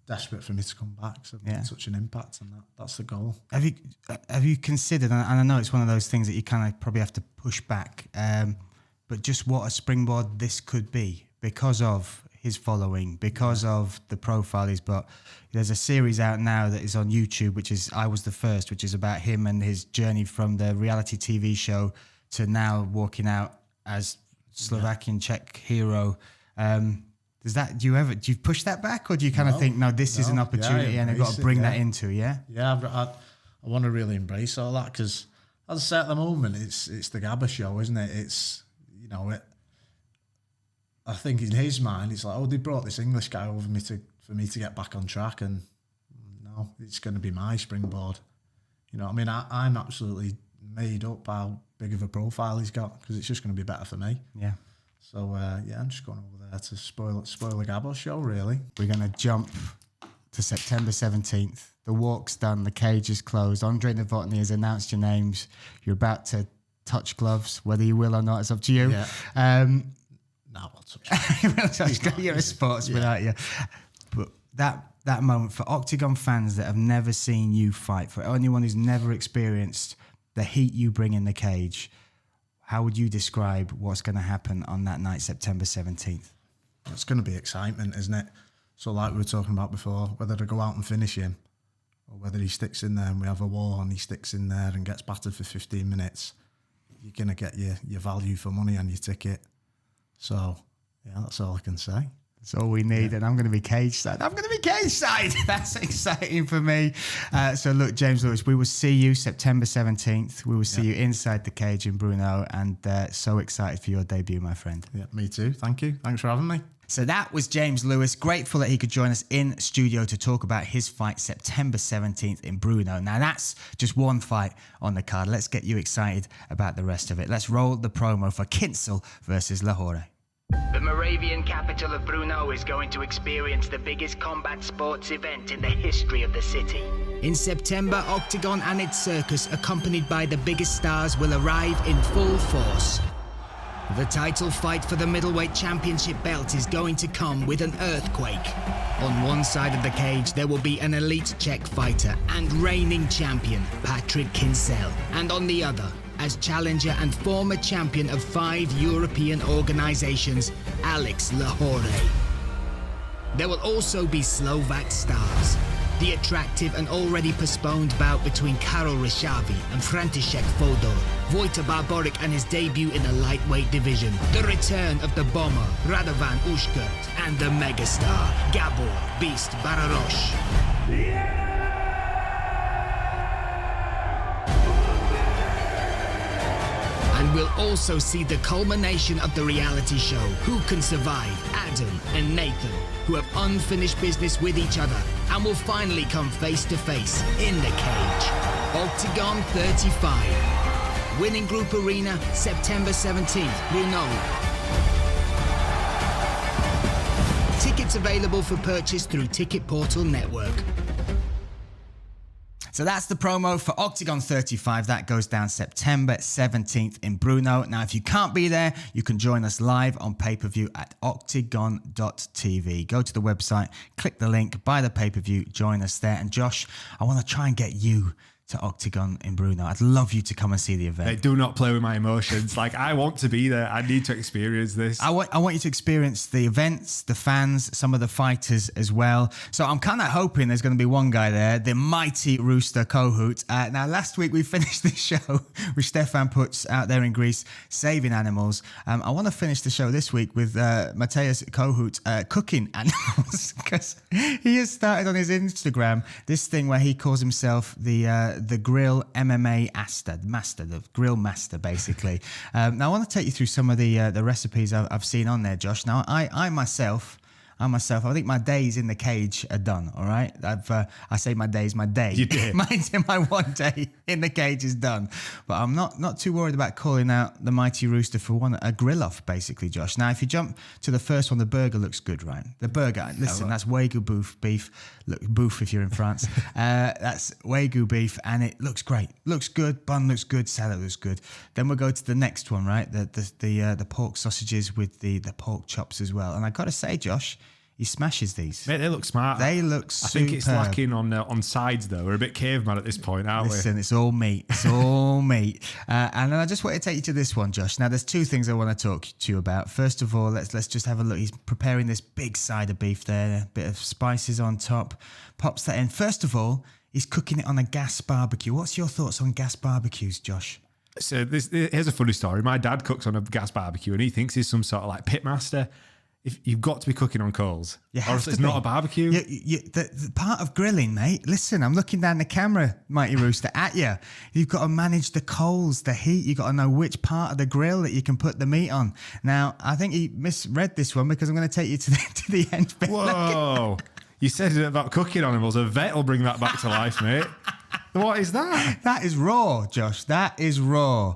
Speaker 9: desperate for me to come back, so make such an impact, and that's the goal.
Speaker 1: Have you considered, and I know it's one of those things that you kind of probably have to push back, but just what a springboard this could be because of his following, because of the profile he's got. There's a series out now that is on YouTube, which is I Was the First, which is about him and his journey from the reality TV show to now walking out as Slovakian Czech hero. Do you push that back, or do you kind of think, no, this is an opportunity and I've got to bring that into,
Speaker 9: Yeah, I want to really embrace all that, because as I say, at the moment, it's the Gabor show, isn't it? It's, I think in his mind, it's like, oh, they brought this English guy over for me to get back on track, and no, it's going to be my springboard. I mean, I'm absolutely made up how big of a profile he's got, because it's just going to be better for me.
Speaker 1: Yeah.
Speaker 9: So, I'm just going over there to spoil the Gabor show, really.
Speaker 1: We're going to jump to September 17th. The walk's done. The cage is closed. Andre Novotny has announced your names. You're about to touch gloves. Whether you will or not, it's up to you.
Speaker 9: Yeah. No, I'll touch
Speaker 1: You're a sportsman, aren't you? But that moment, for Octagon fans that have never seen you fight, for anyone who's never experienced the heat you bring in the cage, how would you describe what's going to happen on that night, September 17th?
Speaker 9: It's going to be excitement, isn't it? So like we were talking about before, whether to go out and finish him, or whether he sticks in there and we have a war and he sticks in there and gets battered for 15 minutes, you're going to get your value for money on your ticket. So, yeah, that's all I can say.
Speaker 1: That's all we need, and I'm going to be cage side. That's exciting for me. So look, James Lewis, we will see you September 17th. We will see you inside the cage in Brno, and so excited for your debut, my friend.
Speaker 9: Yeah, me too. Thank you. Thanks for having me.
Speaker 1: So that was James Lewis. Grateful that he could join us in studio to talk about his fight September 17th in Brno. Now that's just one fight on the card. Let's get you excited about the rest of it. Let's roll the promo for Kinsel versus Lahore.
Speaker 10: The Moravian capital of Brno is going to experience the biggest combat sports event in the history of the city.
Speaker 7: In September, Octagon and its circus, accompanied by the biggest stars, will arrive in full force. The title fight for the middleweight championship belt is going to come with an earthquake. On one side of the cage, there will be an elite Czech fighter and reigning champion, Patrick Kinsel. And on the other, as challenger and former champion of 5 European organizations, Alex Lahore. There will also be Slovak stars. The attractive and already postponed bout between Karol Rysavy and František Fodor. Vojta Barborik and his debut in the lightweight division. The return of the bomber, Radovan Uškrt, and the megastar, Gabor Beast Boráros. And We'll also see the culmination of the reality show, Who Can Survive, Adam and Nathan, who have unfinished business with each other and will finally come face to face in the cage. Octagon 35. Winning Group Arena, September 17th, Brno. Tickets available for purchase through Ticket Portal Network.
Speaker 1: So that's the promo for Octagon 35. That goes down September 17th in Brno. Now, if you can't be there, you can join us live on pay-per-view at octagon.tv. Go to the website, click the link, buy the pay-per-view, join us there. And Josh, I want to try and get you to Octagon in Brno. I'd love you to come and see the event.
Speaker 2: They do not play with my emotions. Like, I want to be there. I need to experience this.
Speaker 1: I want you to experience the events, the fans, some of the fighters as well. So I'm kind of hoping there's going to be one guy there, the mighty Rooster Kohut. Now, last week we finished the show with Stefan Putz out there in Greece saving animals. I want to finish the show this week with Mateusz Kohut cooking animals, because he has started on his Instagram this thing where he calls himself the grill MMA master, the grill master, basically. Now I want to take you through some of the recipes I've seen on there, Josh. Now I myself, I think my days in the cage are done. All right, I say my day.
Speaker 2: You did.
Speaker 1: my one day in the cage is done. But I'm not too worried about calling out the mighty Rooster for a grill off, basically, Josh. Now, if you jump to the first one, the burger looks good, right? The burger, listen, that's Wagyu beef. Look, boof if you're in France. That's Wagyu beef, and it looks great. Looks good. Bun looks good. Salad looks good. Then we'll go to the next one, right? The pork sausages with the pork chops as well. And I got to say, Josh, he smashes these.
Speaker 2: Mate, they look smart.
Speaker 1: They look superb.
Speaker 2: I think it's lacking on sides, though. We're a bit caveman at this point, aren't we?
Speaker 1: Listen, it's all meat. It's all meat. And then I just want to take you to this one, Josh. Now, there's two things I want to talk to you about. First of all, let's just have a look. He's preparing this big side of beef there, a bit of spices on top, pops that in. First of all, he's cooking it on a gas barbecue. What's your thoughts on gas barbecues, Josh?
Speaker 2: So here's a funny story. My dad cooks on a gas barbecue, and he thinks he's some sort of like pit master. If you've got to be cooking on coals, or else it's not a barbecue.
Speaker 1: The part of grilling, mate. Listen, I'm looking down the camera, mighty Rooster, at you. You've got to manage the coals, the heat. You've got to know which part of the grill that you can put the meat on. Now, I think he misread this one, because I'm going to take you to the end.
Speaker 2: Whoa! You said it about cooking animals. A vet will bring that back to life, mate. What is that?
Speaker 1: That is raw, Josh. That is raw.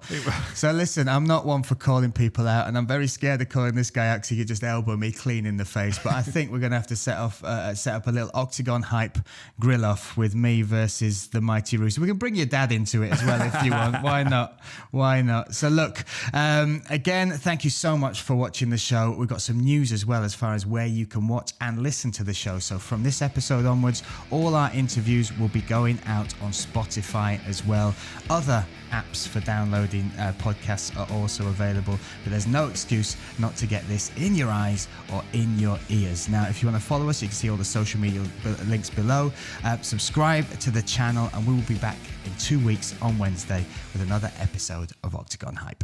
Speaker 1: So listen, I'm not one for calling people out, and I'm very scared of calling this guy out because he could just elbow me clean in the face. But I think we're going to have to set up a little Octagon Hype grill off with me versus the mighty Rooster. We can bring your dad into it as well if you want. Why not? Why not? So look, again, thank you so much for watching the show. We've got some news as well as far as where you can watch and listen to the show. So from this episode onwards, all our interviews will be going out on Spotify as well. Other apps for downloading podcasts are also available, but there's no excuse not to get this in your eyes or in your ears. Now, if you want to follow us, you can see all the social media links below. Subscribe to the channel, and we will be back in 2 weeks on Wednesday with another episode of Octagon Hype.